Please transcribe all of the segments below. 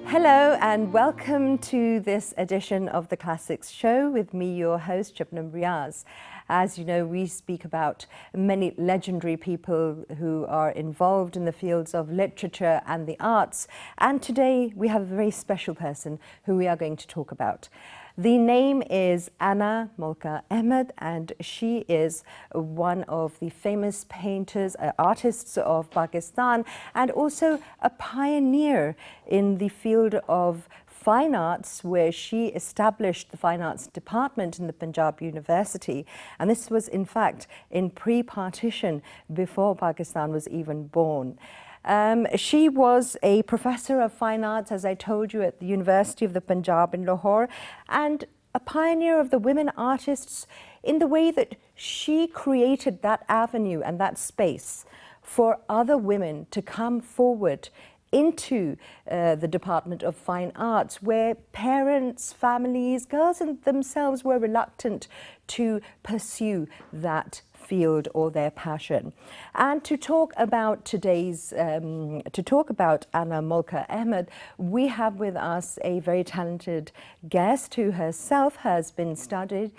Hello and welcome to this edition of the Classics Show with me, your host, Shabnam Riaz. As you know, we speak about many legendary people who are involved in the fields of literature and the arts. And today we have a very special person who we are going to talk about. The name is Ana Molika Ahmed, and she is one of the famous painters, artists of Pakistan, and also a pioneer in the field of fine arts, where she established the fine arts department in the Punjab University. And this was, in fact, in pre-partition, before Pakistan was even born. She was a professor of fine arts, as I told you, at the University of the Punjab in Lahore, and a pioneer of the women artists in the way that she created that avenue and that space for other women to come forward into the Department of Fine Arts, where parents, families, girls themselves were reluctant to pursue that field or their passion. And to talk about Ana Molika Ahmed, we have with us a very talented guest who herself has been studying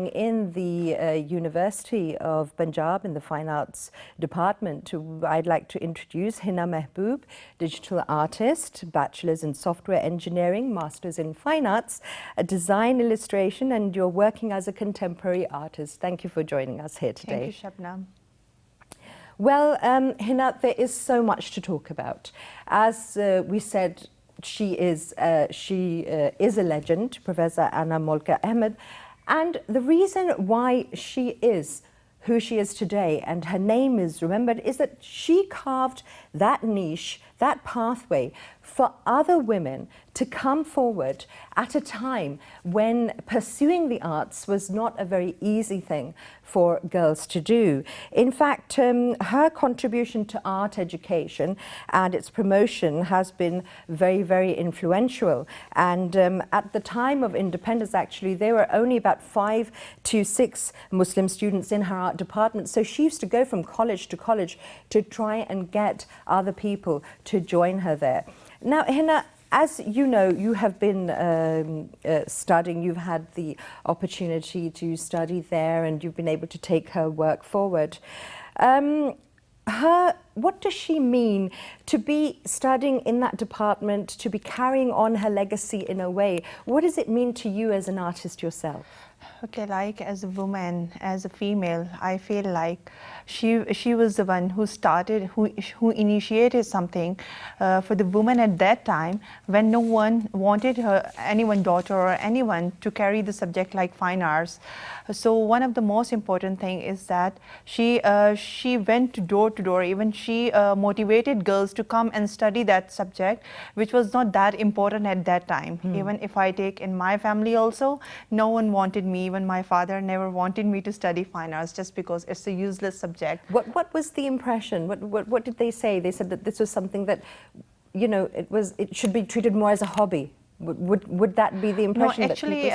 in the University of Punjab in the Fine Arts Department. I'd like to introduce Hina Mehboob, digital artist, bachelor's in software engineering, master's in fine arts, design illustration, and you're working as a contemporary artist. Thank you for joining us here today. Thank you, Shabnam. Well, Hina, there is so much to talk about. As we said, she is a legend, Professor Ana Molika Ahmed, and the reason why she is who she is today and her name is remembered is that she carved that niche, that pathway for other women to come forward at a time when pursuing the arts was not a very easy thing for girls to do. In fact, her contribution to art education and its promotion has been very, very influential. And at the time of independence, actually, there were only about 5 to 6 Muslim students in her art department. So she used to go from college to try and get other people to join her there. Now, Hina, as you know, you have been studying, you've had the opportunity to study there, and you've been able to take her work forward. What does she mean to be studying in that department, to be carrying on her legacy in a way? What does it mean to you as an artist yourself? Okay, like as a woman, as a female, I feel like she was the one who started, who initiated something for the woman at that time when no one wanted her, anyone, daughter or anyone, to carry the subject like fine arts. So one of the most important thing is that she went door to door. Even she motivated girls to come and study that subject, which was not that important at that time. Even if I take in my family also, no one wanted me. Even my father never wanted me to study fine arts just because it's a useless subject. What was the impression? What did they say? They said that this was something that, you know, it should be treated more as a hobby. Would that be the impression? No, actually,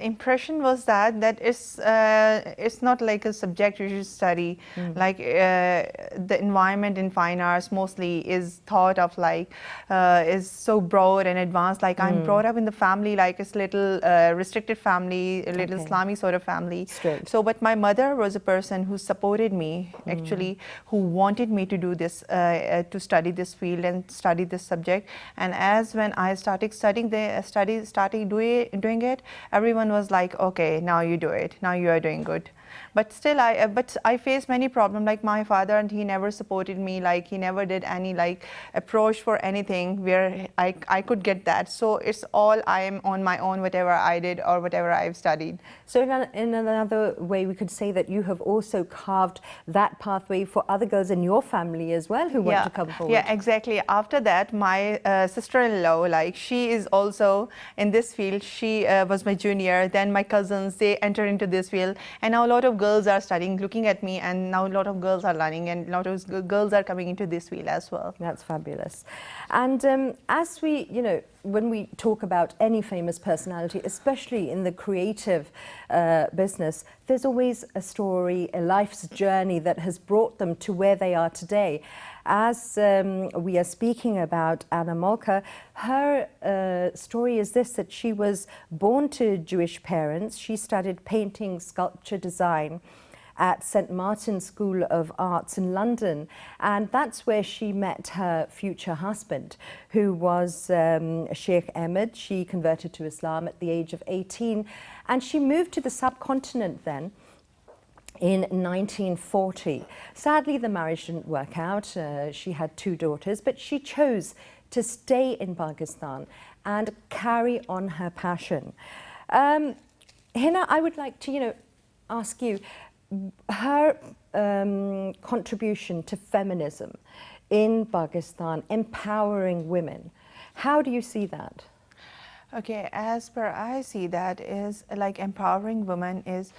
impression was that it's not like a subject you should study. Like the environment in fine arts mostly is thought of like is so broad and advanced. Like I'm brought up in the family like it's little restricted family, a little Islamic sort of family. Straight. So, but my mother was a person who supported me actually, who wanted me to do this, to study this field and study this subject. And as when I started studying started doing it, everyone was like, okay, now you do it, now you are doing good. But still, I faced many problems. Like my father, and he never supported me. Like he never did any like approach for anything where I could get that. So it's all I am on my own, whatever I did or whatever I've studied. So in another way, we could say that you have also carved that pathway for other girls in your family as well who want to come forward. Yeah, exactly. After that, my sister-in-law, like she is also in this field. She was my junior. Then my cousins, they entered into this field, and now a lot of girls are studying, looking at me, and now a lot of girls are learning, and a lot of girls are coming into this field as well. That's fabulous. And as we, when we talk about any famous personality, especially in the creative business, there's always a story, a life's journey that has brought them to where they are today. As we are speaking about Ana Molika, her story is this, that she was born to Jewish parents. She studied painting, sculpture, design at St. Martin's School of Arts in London, and that's where she met her future husband, who was Sheikh Ahmed. She converted to Islam at the age of 18, and she moved to the subcontinent then in 1940. Sadly, the marriage didn't work out. She had 2 daughters, but she chose to stay in Pakistan and carry on her passion. Hina, I would like to, ask you, her contribution to feminism in Pakistan, empowering women, how do you see that? Okay, as per I see that is like empowering women is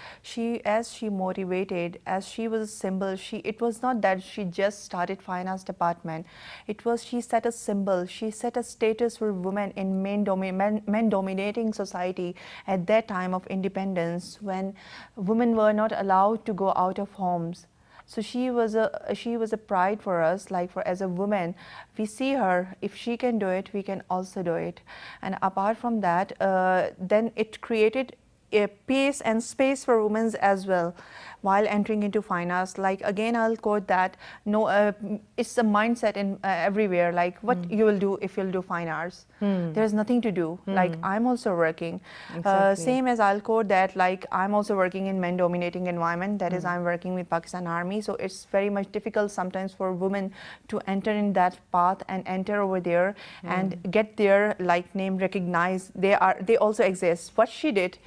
as she motivated, as she was a symbol. It was not that she just started finance department. It was she set a symbol. She set a status for women in men dominating society at that time of independence, when women were not allowed to go out of homes. So she was a pride for us, like as a woman. We see her, if she can do it, we can also do it. And apart from that, then it created a pace and space for women as well while entering into finance. Like again, I'll quote that, it's a mindset in everywhere, like what you will do if you'll do fine arts. There's nothing to do. Like I'm also working. Exactly. Same as I'll quote that, like I'm also working in men dominating environment, that is I'm working with Pakistan Army. So it's very much difficult sometimes for women to enter in that path and enter over there and get their like name recognized. They also exist. What she did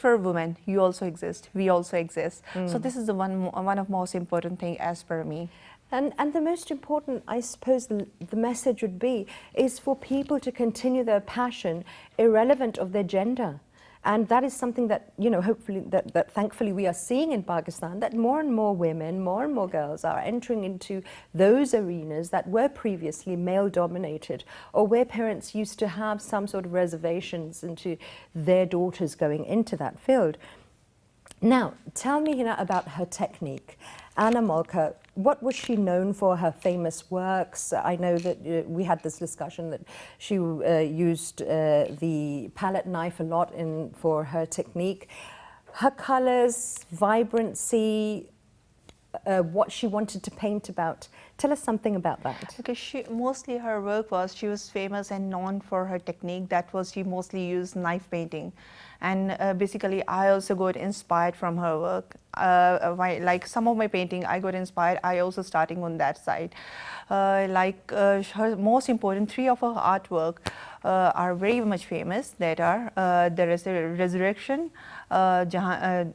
for women. You also exist. We also exist. So this is the one of most important thing as per me. And the most important, I suppose, the message would be, is for people to continue their passion irrelevant of their gender. And that is something that, hopefully, that thankfully we are seeing in Pakistan, that more and more women, more and more girls are entering into those arenas that were previously male-dominated, or where parents used to have some sort of reservations into their daughters going into that field. Now, tell me, Hina, about her technique. Ana Molika, what was she known for, her famous works? I know that we had this discussion that she used the palette knife a lot for her technique. Her colors, vibrancy, what she wanted to paint about. Tell us something about that. Okay, mostly her work she was famous and known for her technique. That was, she mostly used knife painting. And basically, I also got inspired from her work. Like some of my painting, I got inspired. I also starting on that side. Her most important 3 of her artwork are very much famous. That are there is a Resurrection, Qiyamah,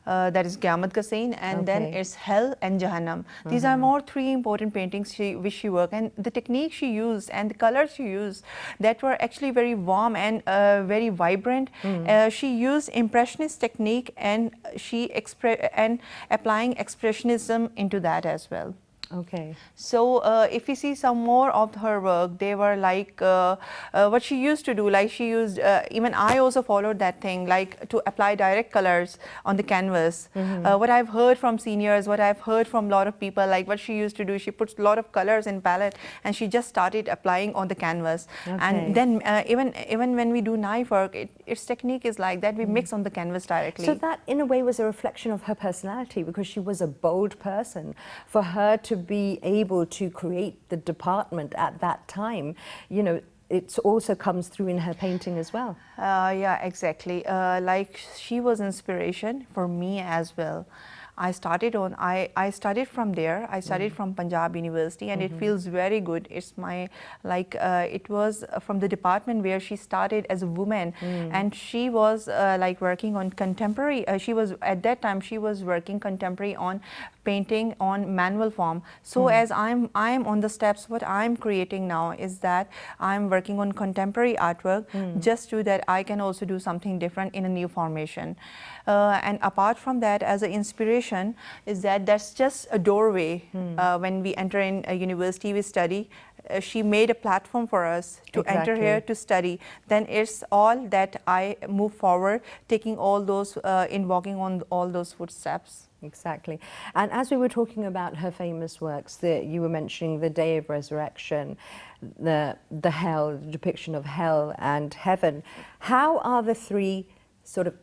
that is Qiyamah ka scene, and then it's Hell and Jahannam. These are more 3 important paintings which she worked, and the technique she used and the colors she used, that were actually very warm and very vibrant. She used impressionist technique, and she applying expressionism into that as well. Okay. So if we see some more of her work, they were like what she used to do, like she used, even I also followed that thing, like to apply direct colors on the canvas. What I've heard from seniors, what I've heard from a lot of people, like what she used to do, she puts a lot of colors in palette and she just started applying on the canvas. And then even when we do knife work, its technique is like that, we mix on the canvas directly. So that in a way was a reflection of her personality, because she was a bold person. For her to be able to create the department at that time, you know, it also comes through in her painting as well. Yeah, exactly. Like she was inspiration for me as well. I studied from there. I studied from Punjab University, and it feels very good. It's my it was from the department where she started as a woman, and she was like working on contemporary. She was at that time she was working contemporary on painting on manual form. So as I'm on the steps, what I'm creating now is that I'm working on contemporary artwork, just so that I can also do something different in a new formation. And apart from that, as an inspiration, is that that's just a doorway. When we enter in a university, we study. She made a platform for us to enter here to study. Then it's all that I move forward, taking all those, in walking on all those footsteps. Exactly. And as we were talking about her famous works, you were mentioning the Day of Resurrection, the hell, the depiction of hell and heaven. How are the three sort of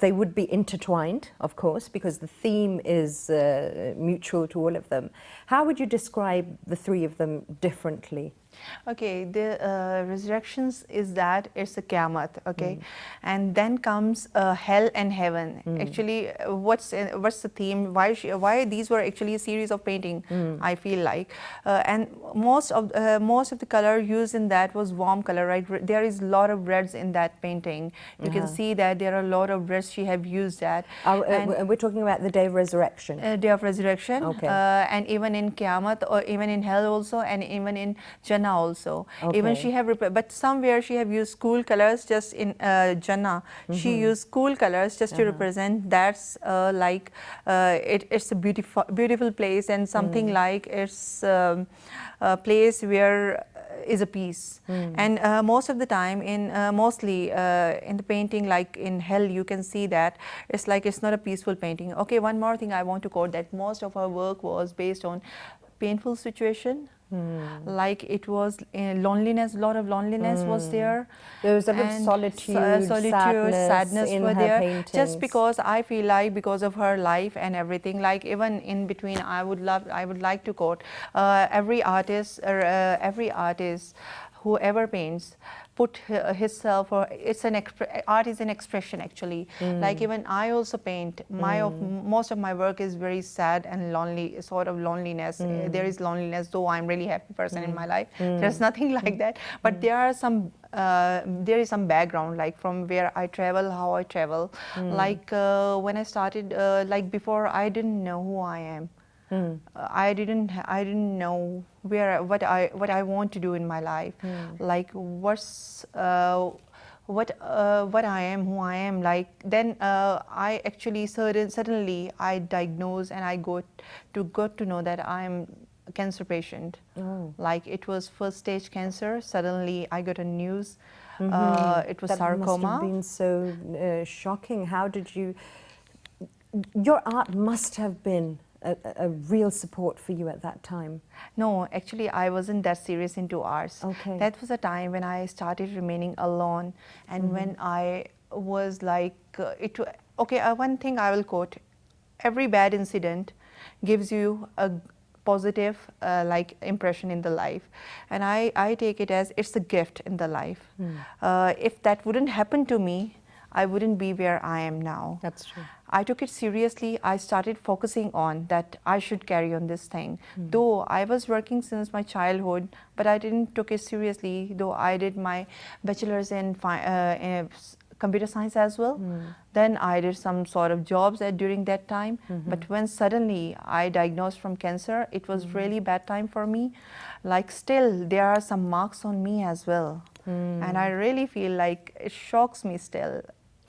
they would be intertwined, of course, because the theme is mutual to all of them. How would you describe the three of them differently? Okay, the resurrections is that it's a Qiyamah, okay, and then comes hell and heaven. Actually, what's the theme? Why these were actually a series of painting? I feel like, and most of the color used in that was warm color, right? There is a lot of reds in that painting. You can see that there are a lot of reds she have used that. And we're talking about the Day of Resurrection. Day of Resurrection, okay. And even in Qiyamah, or even in hell also, and even in Jannah also. Okay. Even she have, but somewhere she have used cool colors. Just in Jannah, she used cool colors just to represent that's it's a beautiful place, and something like it's a place where is a peace. And most of the time mostly in the painting, like in hell, you can see that it's like it's not a peaceful painting. Okay, one more thing I want to quote, that most of her work was based on painful situation. Like it was loneliness, a lot of loneliness was there. There was a lot of solitude, sadness in were her there. paintings. Just because I feel like because of her life and everything, like even in between, I would like to quote every artist, whoever paints, put himself, or it's an art is an expression actually. Like even I also paint. Most of my work is very sad and lonely, sort of loneliness. There is loneliness, though I'm really happy person in my life. There's nothing like that. But there are some. There is some background, like from where I travel, how I travel. Like when I started, like before, I didn't know who I am. I didn't know what I want to do in my life. Like what I am, who I am. Like then I actually suddenly I diagnosed, and I got to know that I am a cancer patient. Like it was first stage cancer. Suddenly I got a news. It was that sarcoma. Must have been so shocking. How did you? Your art must have been a real support for you at that time. No, actually I wasn't that serious into arts. Okay. That was a time when I started remaining alone, and when I was like, one thing I will quote, every bad incident gives you a positive like impression in the life, and I take it as it's a gift in the life. If that wouldn't happen to me, I wouldn't be where I am now. That's true. I took it seriously. I started focusing on that I should carry on this thing. Though I was working since my childhood, but I didn't took it seriously. Though I did my bachelor's in computer science as well. Then I did some sort of jobs during that time. But when suddenly I diagnosed from cancer, it was really bad time for me. Like still there are some marks on me as well. And I really feel like it shocks me still.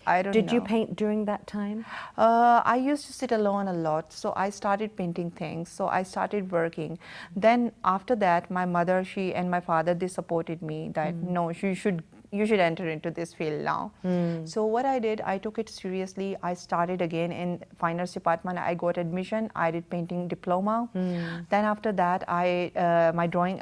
I don't know. Did you paint during that time? I used to sit alone a lot, so I started painting things. So I started working. Then after that, my mother, and my father, they supported me that no, you should enter into this field now. So what I did, I took it seriously. I started again in fine arts department. I got admission. I did painting diploma. Then after that, my drawing.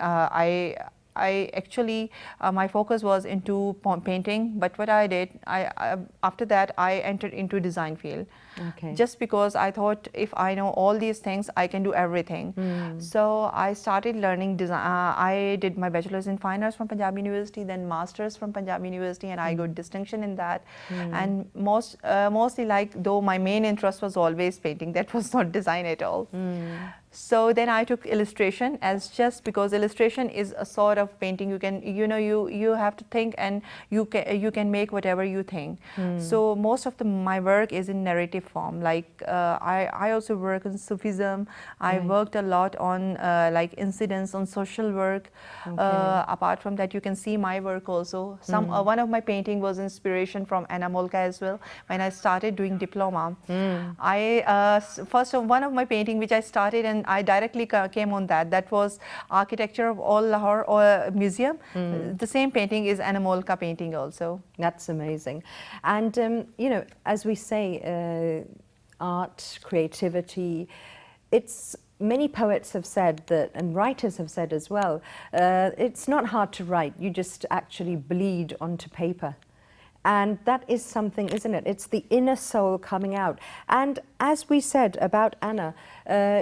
I actually, my focus was into painting, but what I did, after that I entered into design field. Okay. Just because I thought if I know all these things, I can do everything. So I started learning design. I did my bachelor's in fine arts from Punjab University, then master's from Punjab University, and I got distinction in that. And mostly, like, though my main interest was always painting, that was not design at all. So then I took illustration, as just because illustration is a sort of painting. You can, you have to think, and you can make whatever you think. So most of my work is in narrative form. Like I also work in Sufism. I worked a lot on like incidents, on social work. Apart from that, you can see my work also. One of my painting was inspiration from Ana Molika as well. When I started doing diploma, one of my painting which I started, and I directly came on that. That was architecture of All Lahore Museum. The same painting is Ana Molika painting also. That's amazing. And as we say, art, creativity, many poets have said that, and writers have said as well, it's not hard to write. You just actually bleed onto paper. And that is something, isn't it? It's the inner soul coming out. And as we said about Anna,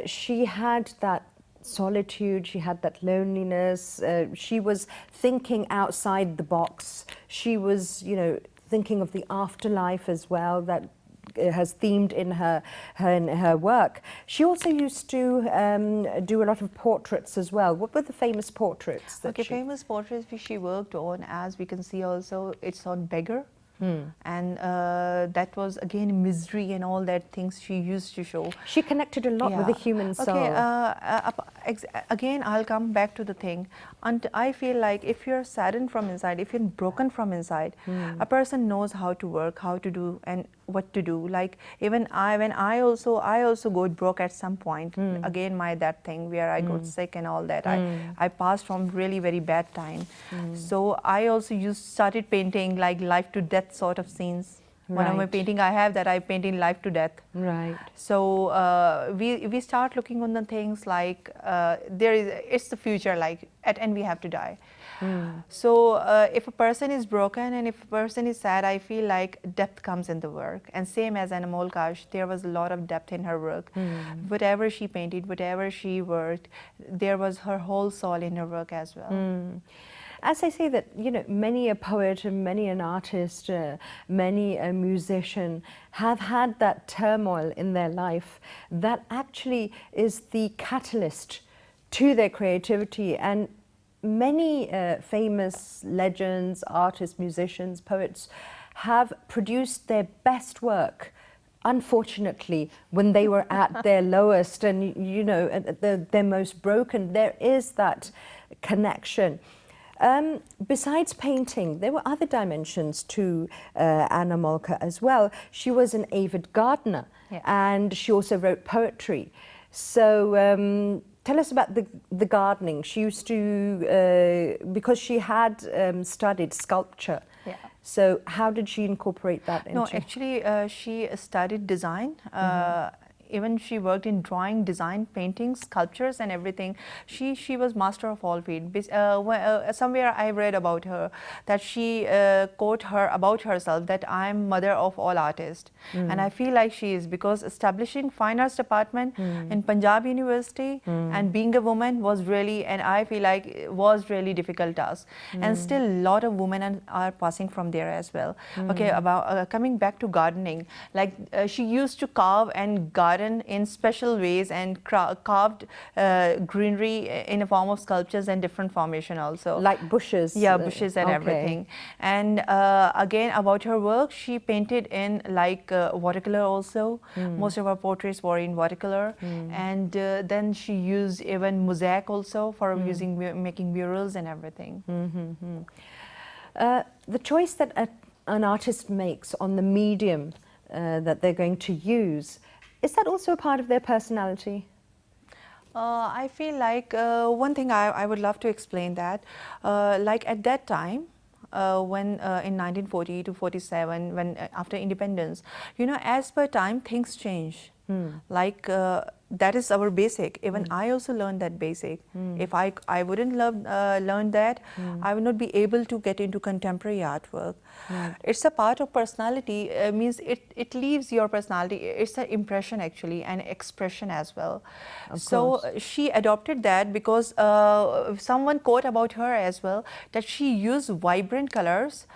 she had that solitude, she had that loneliness, she was thinking outside the box. She was, thinking of the afterlife as well, that has themed in her work. She also used to do a lot of portraits as well. What were the famous portraits? Famous portraits which she worked on, as we can see also, it's on beggar. And that was again misery and all that things she used to show. She connected a lot with the human soul. Again, I'll come back to the thing. And I feel like if you're saddened from inside, if you're broken from inside, a person knows how to work, how to do, and what to do. Like even when I also got broke at some point. Again, that thing where I got sick and all that. I passed from really very bad time. So I also started painting like life to death sort of scenes. One of my painting I have that I paint in life to death. Right. So we start looking on the things like it's the future, like at end we have to die. So if a person is broken and if a person is sad, I feel like depth comes in the work. And same as Ana Molika, there was a lot of depth in her work. Whatever she painted, whatever she worked, there was her whole soul in her work as well. As I say that, many a poet and many an artist, many a musician have had that turmoil in their life that actually is the catalyst to their creativity. And many famous legends, artists, musicians, poets have produced their best work, unfortunately, when they were at their lowest and, their most broken. There is that connection. Besides painting, there were other dimensions to Ana Molika as well. She was an avid gardener, and she also wrote poetry. So tell us about the gardening. She used to, because she had studied sculpture. So how did she incorporate that into? No, actually, she studied design. Even she worked in drawing, design, painting, sculptures and everything. She was master of all fields. Somewhere I read about her that she quote her about herself that I'm mother of all artists. And I feel like she is, because establishing fine arts department in Punjab University and being a woman was really, and I feel like it was really difficult task. And still a lot of women are passing from there as well. Okay, about coming back to gardening, like she used to carve and garden in special ways and carved greenery in a form of sculptures and different formation also. Like bushes? Yeah, bushes and everything. And again, about her work, she painted in like watercolor also. Most of her portraits were in watercolor. And then she used even mosaic also for making murals and everything. The choice that an artist makes on the medium that they're going to use, is that also a part of their personality? I feel like one thing I would love to explain that, like at that time, when in 1940 to 47, when after independence, as per time things change. Like that is our basic. Even I also learned that basic. If I wouldn't learn that, I would not be able to get into contemporary artwork. Right. It's a part of personality, means it leaves your personality. It's an impression actually, and expression as well. Of So course. she adopted that because someone quote about her as well, that she used vibrant colors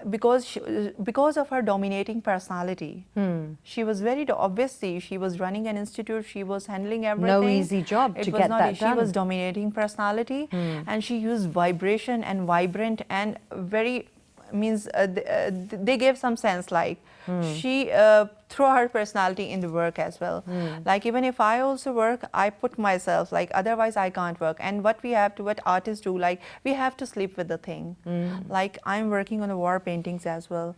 because of her dominating personality. She was very, obviously she was running an institute, she was handling everything. No easy job It to was get not that easy. She was done. dominating personality, and she used vibration and vibrant and very, means they gave some sense, like she threw her personality in the work as well. Like even if I also work, I put myself, like otherwise I can't work. And what artists do, like we have to sleep with the thing. Like I'm working on the war paintings as well.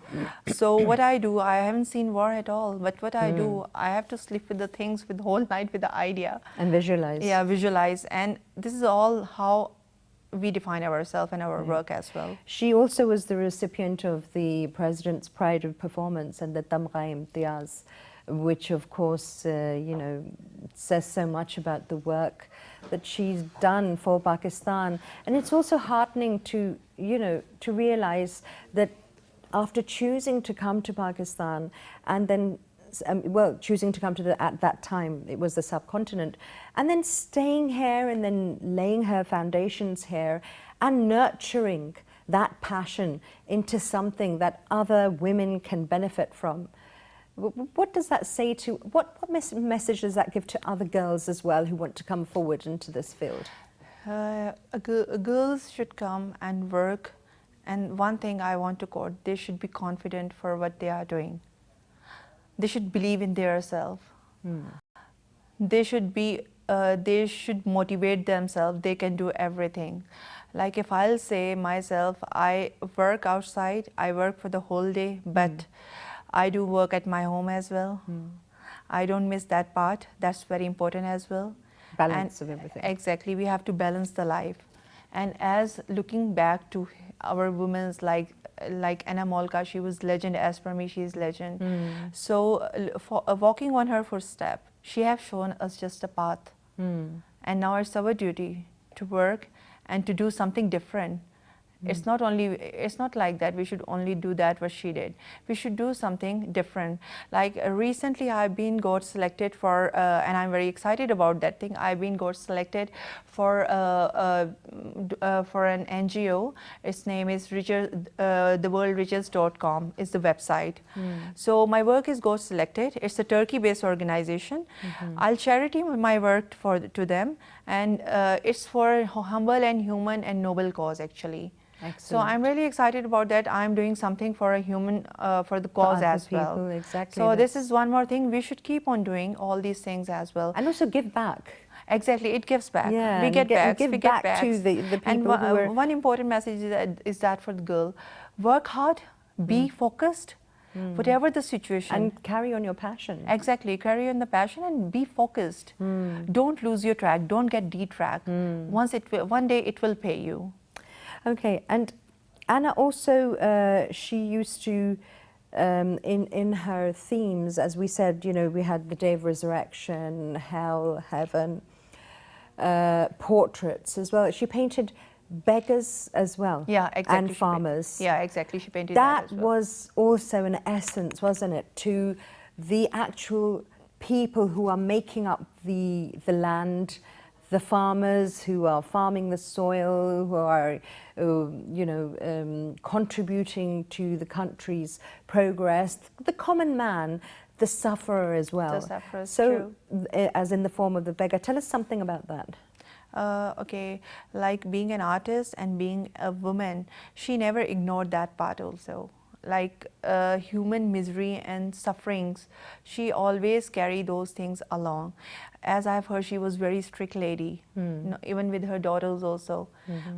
So what I do, I haven't seen war at all, but what I do, I have to sleep with the things with the whole night with the idea. And visualize. Yeah, visualize. And this is all how we define ourselves and our work as well. She also was the recipient of the President's Pride of Performance and the Tamgha Imtiaz, which of course, you know, says so much about the work that she's done for Pakistan. And it's also heartening to, you know, to realize that after choosing to come to Pakistan and then well, choosing to come to at that time, it was the subcontinent, and then staying here and then laying her foundations here and nurturing that passion into something that other women can benefit from. What does that say to, what message does that give to other girls as well who want to come forward into this field? Girls should come and work, and one thing I want to quote, they should be confident for what they are doing. They should believe in their self. They should motivate themselves. They can do everything. Like if I'll say myself, I work outside, I work for the whole day, but I do work at my home as well. I don't miss that part. That's very important as well. Balance of everything. Exactly, we have to balance the life. And as looking back to our women's, like Ana Molika, she was legend. As per me, she is legend. So walking on her footstep, she have shown us just a path. And now it's our duty to work and to do something different. It's not like that we should only do that what she did. We should do something different. Like recently I've been got selected for, and I'm very excited about that thing, I've been got selected for an NGO. Its name is theworldriches.com is the website. So my work is got selected. It's a Turkey-based organization. I'll charity my work to them, and it's for humble and human and noble cause actually. Excellent. So I'm really excited about that. I'm doing something for a human, for the cause as well. People, exactly. So this is one more thing we should keep on doing, all these things as well. And also give back. Exactly, it gives back. Yeah, we get back. Give back to the people and who are... one important message is that for the girl, work hard, be focused, whatever the situation. And carry on your passion. Exactly, carry on the passion and be focused. Don't lose your track, don't get detracked. One day it will pay you. Okay, and Anna also, she used to, in her themes, as we said, you know, we had the Day of Resurrection, Hell, Heaven, portraits as well. She painted beggars as well. Yeah, exactly. And farmers. Yeah, exactly. She painted that as well. That was also an essence, wasn't it, to the actual people who are making up the land, the farmers who are farming the soil, who are, you know, contributing to the country's progress, the common man, the sufferer as well. The sufferer, so, true. As in the form of the beggar. Tell us something about that. Okay, like being an artist and being a woman, she never ignored that part also. Like human misery and sufferings, she always carried those things along. As I've heard, she was very strict lady, even with her daughters also.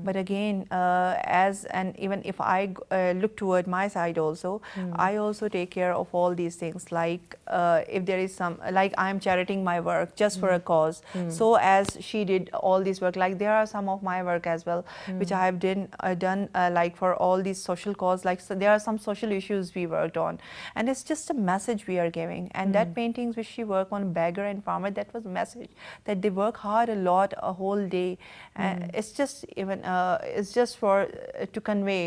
But again, even if I look toward my side also, I also take care of all these things. Like if there is some, like I'm charioting my work just for a cause. So as she did all this work, like there are some of my work as well, which I have done like for all these social cause. Like so there are some social issues we worked on, and it's just a message we are giving. And that paintings which she worked on, beggar and farmer, that was message that they work hard a lot, a whole day. It's just even it's just for to convey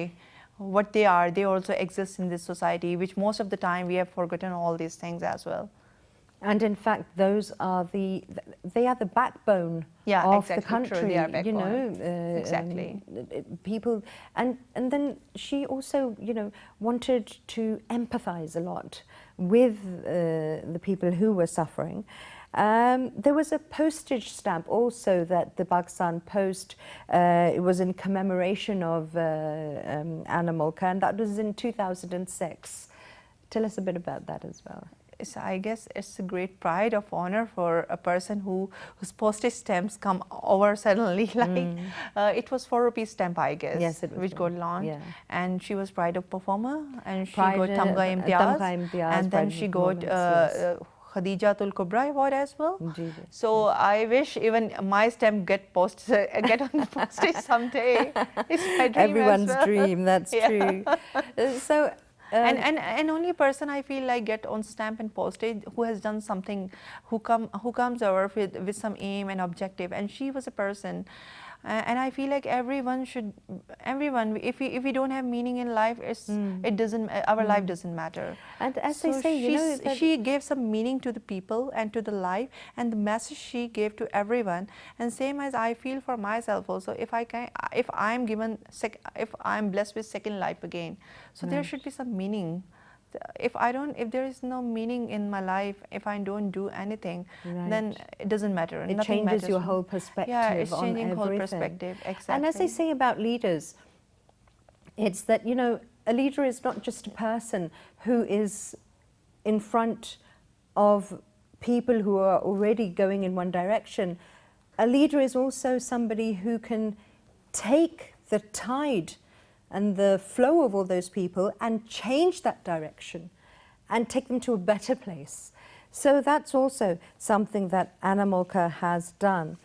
what they are. They also exist in this society, which most of the time we have forgotten all these things as well. And in fact, those are they are the backbone of the country. True, they are you know, exactly. People, and then she also, you know, wanted to empathize a lot with the people who were suffering. There was a postage stamp also that the Pakistan Post, it was in commemoration of Ana Molika, and that was in 2006. Tell us a bit about that as well. I guess it's a great pride of honor for a person whose postage stamps come over suddenly. Like it was 4 rupee stamp, I guess, yes, it was which got launched. Yeah. And she was pride of performer, and she Pride, got Tamga Imtiaz, and then she got Khadijatul Kubra award as well. So I wish even my stamp get on the postage someday. It's my dream. Everyone's as well. dream. That's true. So. And only person I feel like get on stamp and postage who has done something, who comes over with some aim and objective, and she was a person. And I feel like everyone, if we don't have meaning in life, it doesn't, our life doesn't matter. And as they say, you know, she gave some meaning to the people and to the life, and the message she gave to everyone. And same as I feel for myself also, if I'm blessed with second life again, so there should be some meaning. If there is no meaning in my life, if I don't do anything, then it doesn't matter. It changes your whole perspective. Yeah, it's changing on whole everything. perspective. Exactly. And as they say about leaders, it's that, you know, a leader is not just a person who is in front of people who are already going in one direction. A leader is also somebody who can take the tide and the flow of all those people and change that direction and take them to a better place. So that's also something that Ana Molika has done.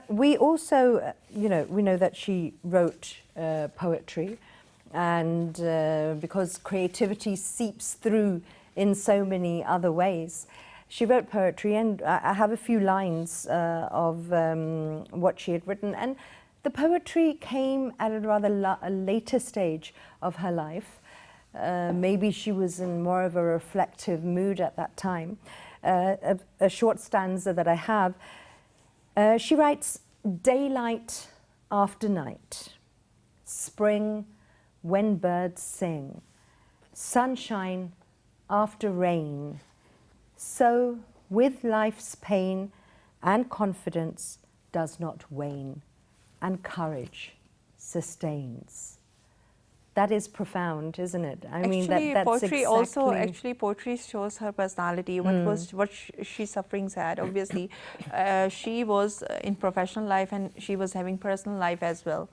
We also, you know, we know that she wrote poetry, and because creativity seeps through in so many other ways. She wrote poetry, and I have a few lines of what she had written. And the poetry came at a rather later stage of her life. Maybe she was in more of a reflective mood at that time. A short stanza that I have, she writes, "Daylight after night, spring when birds sing, sunshine after rain. So with life's pain and confidence does not wane, and courage sustains." That is profound, isn't it? I mean, that's poetry exactly... also, actually, poetry shows her personality, what she's suffering at. Obviously, she was in professional life and she was having personal life as well.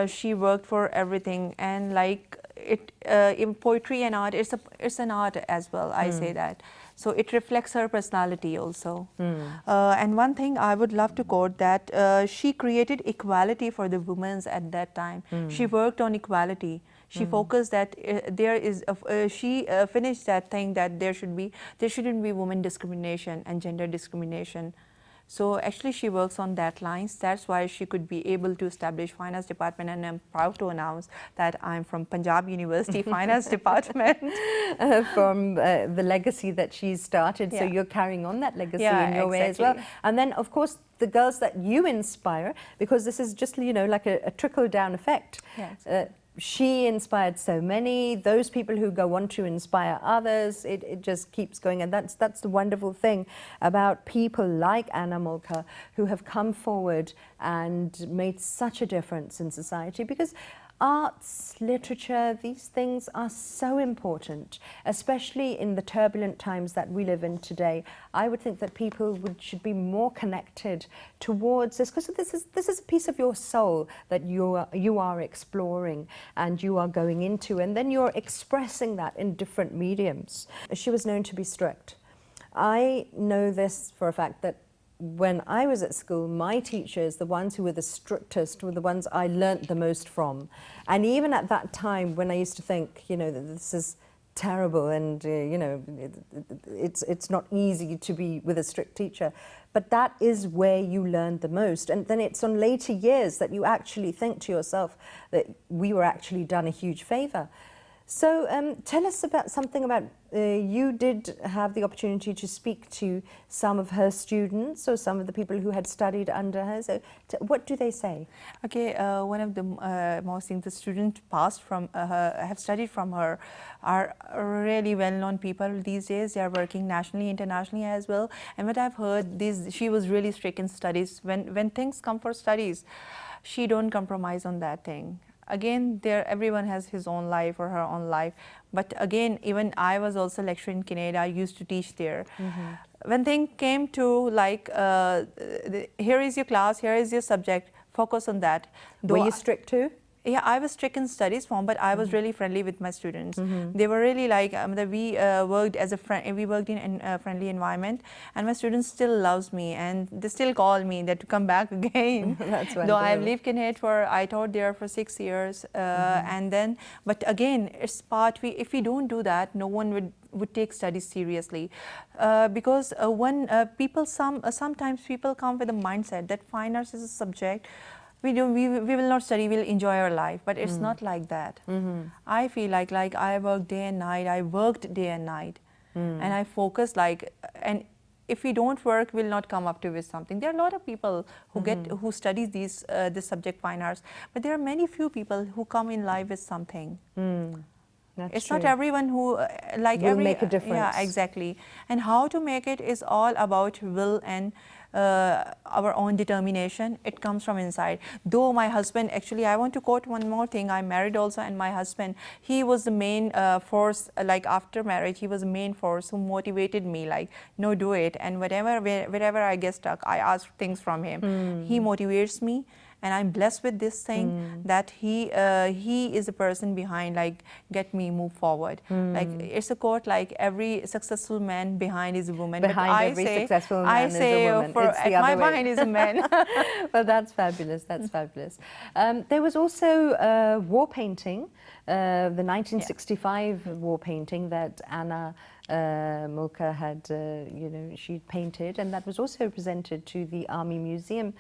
She worked for everything, and like in poetry and art, it's an art as well. I say that. So it reflects her personality also. And one thing I would love to quote, that she created equality for the women at that time. She worked on equality. She focused that she finished that thing that there shouldn't be women discrimination and gender discrimination. So actually she works on that lines. That's why she could be able to establish finance department, and I'm proud to announce that I'm from Punjab University Finance Department. From the legacy that she's started, so you're carrying on that legacy in your way as well. And then of course the girls that you inspire, because this is just, you know, like a trickle-down effect. Yes. She inspired so many, those people who go on to inspire others, it just keeps going. And that's the wonderful thing about people like Ana Molika, who have come forward and made such a difference in society, because arts, literature, these things are so important, especially in the turbulent times that we live in today. I would think that people should be more connected towards this, because this is a piece of your soul that you are exploring and you are going into, and then you're expressing that in different mediums. She was known to be strict. I know this for a fact, that when I was at school, my teachers, the ones who were the strictest, were the ones I learnt the most from. And even at that time, when I used to think, you know, that terrible, and you know, it's not easy to be with a strict teacher, but that is where you learn the most. And then it's on later years that you actually think to yourself that we were actually done a huge favor. So tell us about something about, you did have the opportunity to speak to some of her students or some of the people who had studied under her. So what do they say? Okay, one of the most things the students passed from have studied from her are really well-known people these days. They are working nationally, internationally as well. And what I've heard, she was really strict in studies. When things come for studies, she don't compromise on that thing. Again, everyone has his own life or her own life. But again, even I was also lecturing in Canada. I used to teach there. When things came to like, here is your class, here is your subject, focus on that. Were you strict too? Yeah, I was strict in studies form, but I was really friendly with my students. They were really like, we worked as a friend. We worked in a friendly environment, and my students still loves me, and they still call me that to come back again. That's wonderful. Though I've lived in it I taught there for 6 years, and then, but again, it's part. If we don't do that, no one would take studies seriously, because when sometimes people come with a mindset that fine arts is a subject. We will not study, we'll enjoy our life, but it's not like that. I feel like I work day and night, I worked day and night, and I focus and if we don't work, we'll not come up to with something. There are a lot of people who who study this subject fine arts, but there are many few people who come in life with something. It's true. not everyone who will make a difference. Yeah, exactly. And how to make it is all about will and our own determination. It comes from inside. Though my husband, actually, I want to quote one more thing. I'm married also, and my husband, he was the main force, like after marriage, he was the main force who motivated me, like, no, do it. And wherever I get stuck, I ask things from him. He motivates me. And I'm blessed with this thing that he is the person behind, like, get me move forward. Like, it's a quote, like, every successful man behind is a woman. Behind but every successful man is a woman. It's the other way. Behind is a man. Well, that's fabulous. That's fabulous. There was also war painting, the 1965 war painting that Ana Molika had, you know, she painted, and that was also presented to the Army Museum.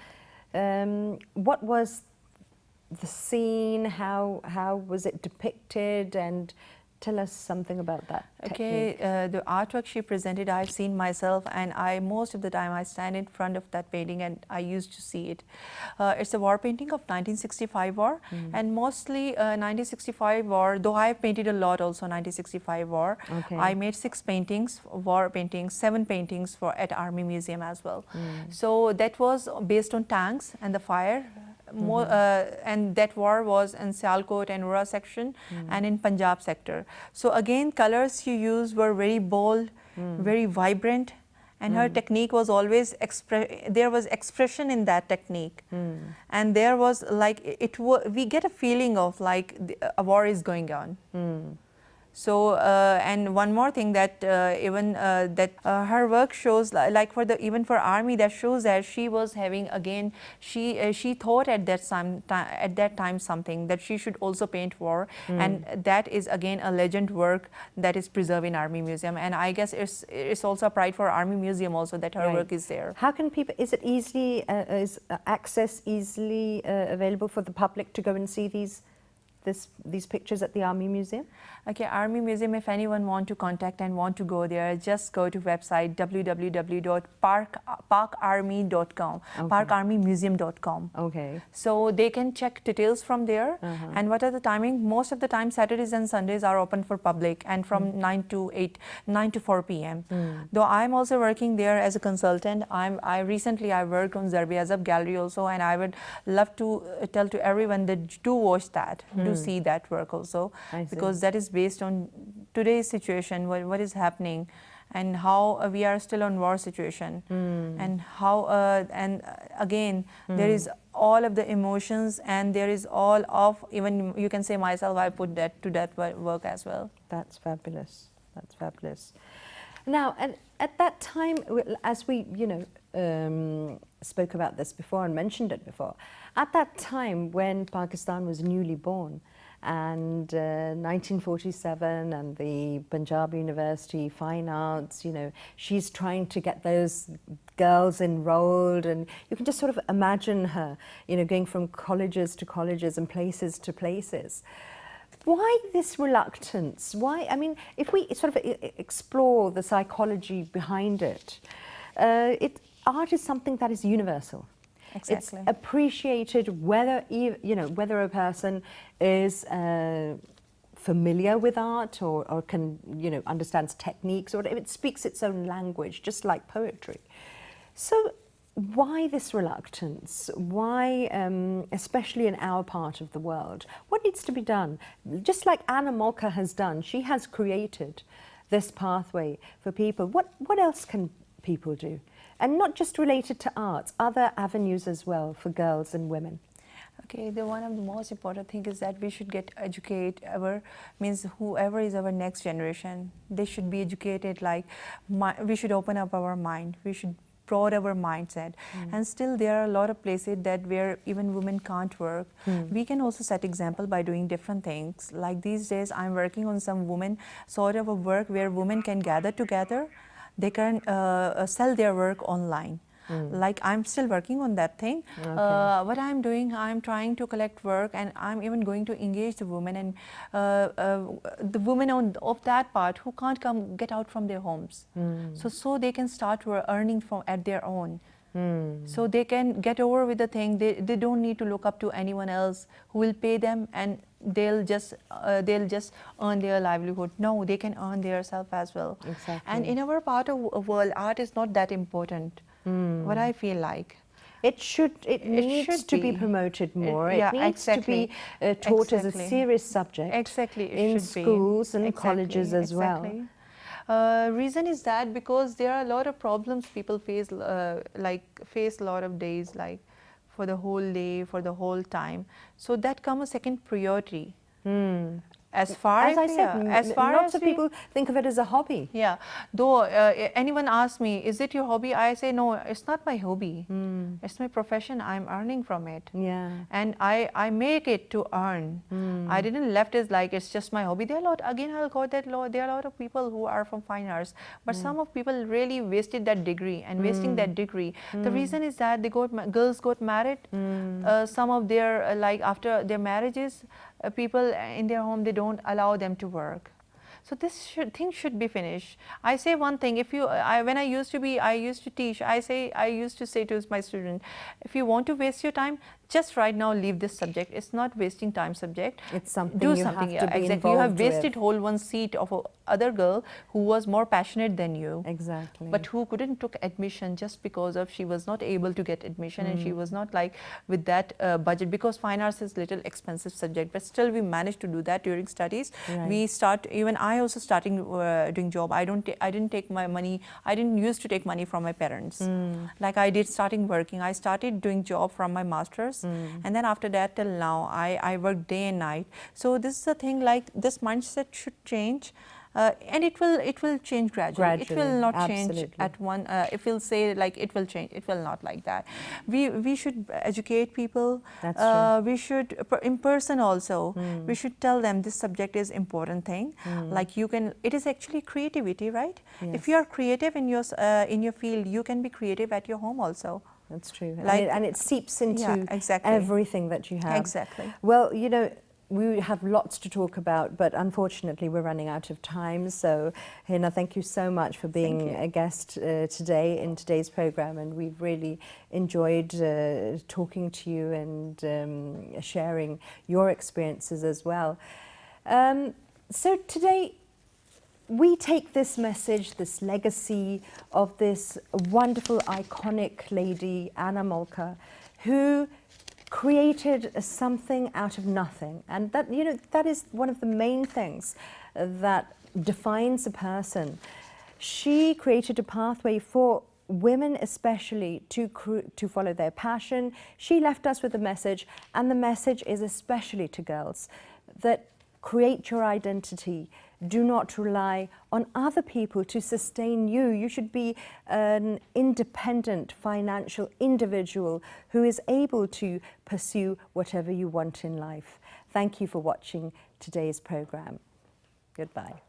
What was the scene? How was it depicted? And tell us something about that technique. Okay, the artwork she presented, I've seen myself, and most of the time I stand in front of that painting and I used to see it. It's a war painting of 1965 war, and mostly 1965 war, though I've painted a lot also 1965 war. Okay. I made 6 paintings, war paintings, 7 paintings at Army Museum as well. So that was based on tanks and the fire. And that war was in Sialkot and Ura section and in Punjab sector. So again, colors you used were very bold, very vibrant, and her technique was always there was expression in that technique, and there was like we get a feeling of like a war is going on. So and one more thing that even that her work shows, like even for army, that shows that she was having, again, she thought at that time something that she should also paint war, and that is again a legend work that is preserved in Army Museum, and I guess it's also a pride for Army Museum also that her work is there. How can people? Is it easily is access easily available for the public to go and see these pictures at the Army Museum? Okay, Army Museum, if anyone want to contact and want to go there, just go to website www.parkarmy.com, parkarmymuseum.com. Okay. So they can check details from there. And what are the timing? Most of the time, Saturdays and Sundays are open for public, and from 9 to 4 p.m. Though I'm also working there as a consultant. I recently worked on Zarbi Azab Gallery also, and I would love to tell to everyone that do watch that, do see that work also, because that is based on today's situation, what is happening, and how we are still on war situation, and how and again there is all of the emotions, and there is all of, even you can say myself, I put that to that work as well. That's fabulous. That's fabulous. Now, at that time, as we, spoke about this before and mentioned it before. At that time when Pakistan was newly born, and 1947 and the Punjab University Fine Arts, you know, she's trying to get those girls enrolled, and you can just sort of imagine her, you know, going from colleges to colleges and places to places. Why this reluctance? Why, I mean, if we sort of explore the psychology behind it, art is something that is universal. Exactly. It's appreciated whether, you know, whether a person is familiar with art or can, you know, understands techniques, or it speaks its own language, just like poetry. So why this reluctance? Why, especially in our part of the world? What needs to be done? Just like Ana Molika has done, she has created this pathway for people. What else can people do? And not just related to arts, other avenues as well for girls and women. Okay, one of the most important thing is that we should get educate means whoever is our next generation, they should be educated. Like we should open up our mind. We should broaden our mindset. And still there are a lot of places that where even women can't work. We can also set example by doing different things. Like these days, I'm working on some women sort of a work where women can gather together. They can sell their work online. Like I'm still working on that thing. Okay. What I'm doing, I'm trying to collect work, and I'm even going to engage the women and the women of that part who can't get out from their homes. So they can start earning from at their own. So they can get over with the thing. They don't need to look up to anyone else who will pay them, and they'll just earn their livelihood. No, they can earn themselves as well. Exactly. And in our part of world, art is not that important. What I feel like. It needs to be promoted more. It needs to be taught as a serious subject. Exactly, in schools and colleges as well. Reason is that because there are a lot of problems people face, face a lot of days, like for the whole day, for the whole time. So that comes a second priority. As I said, lots of people think of it as a hobby. Yeah, though anyone asks me, is it your hobby? I say, no, it's not my hobby. It's my profession. I'm earning from it. Yeah. And I make it to earn. I didn't left it like it's just my hobby. There are a lot, again, I'll quote that law. There are a lot of people who are from fine arts, but some of people really wasted that degree and wasting that degree. The reason is that girls got married. Some of their, like after their marriages, people in their home, they don't allow them to work. So this thing should be finished. I say one thing, if you, when I used to teach, I used to say to my student, if you want to waste your time, just right now leave this subject. It's not wasting time subject. It's something do something. Have to be exactly. You have wasted whole one seat of a other girl who was more passionate than you. Exactly. But who couldn't took admission just because of she was not able to get admission and she was not like with that budget, because fine arts is little expensive subject, but still we managed to do that during studies. Right. We start, even I also starting doing job. I didn't take my money. I didn't used to take money from my parents. Like I did starting working. I started doing job from my master's. And then after that till now, I work day and night. So this is the thing, like this mindset should change. And it will change gradually. It will not change at one. If we'll say like it will change, it will not like that. We should educate people. That's true. We should in person also. We should tell them this subject is important thing. Like you can. It is actually creativity, right? Yes. If you are creative in your field, you can be creative at your home also. That's true. Like, and it seeps into everything that you have. Exactly. Well, you know, we have lots to talk about, but unfortunately we're running out of time. So, Hina, thank you so much for being a guest today in today's program, and we've really enjoyed talking to you and sharing your experiences as well. So today, we take this message, this legacy of this wonderful, iconic lady, Ana Molika, who created something out of nothing. And that, you know, that is one of the main things that defines a person. She created a pathway for women especially to follow their passion. She left us with a message, and the message is especially to girls, that Create your identity. Do not rely on other people to sustain you. You should be an independent financial individual who is able to pursue whatever you want in life. Thank you for watching today's program. Goodbye.